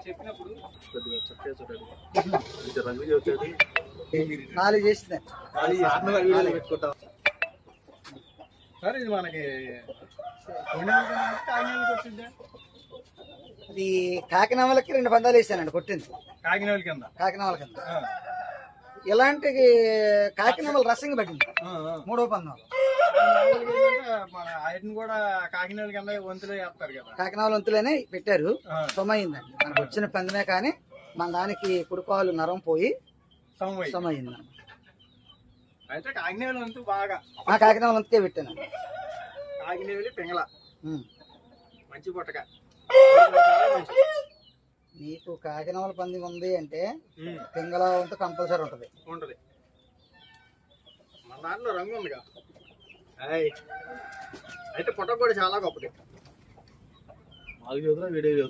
చెప్పినప్పుడు నాలుగు చేసింది పెట్టుకుంటాం సార్. ఇది మనకి అది కాకినాడలకి 2 పందాలు వేసానండి కొట్టింది. కాకినాడ కింద ఇలాంటి కాకినాడల రసంగా పట్టింది 3వ పందం. మన ఆయన కూడా కాకినాడ కింద వంతులు వేస్తారు కదా, కాకినాడ వంతులనే పెట్టారు. సొమైందండి మనకు వచ్చిన పందమే, కానీ మన దానికి కుడుకోవాలి నరం పోయి సొమైందండి. అయితే కాకినాడ వంతు బాగా కాకినాడ వంతుకే పెట్టాను. కాకినాడ పింగళ మంచి పుట్టక. నీకు కాకినాడ పంది ఉంది అంటే పింగళ వంతు కంపల్సరీ ఉంటది. మన దాంట్లో రంగు ఉందిగా. అయితే పుట్ట కూడా చాలా గొప్పది. వీడియో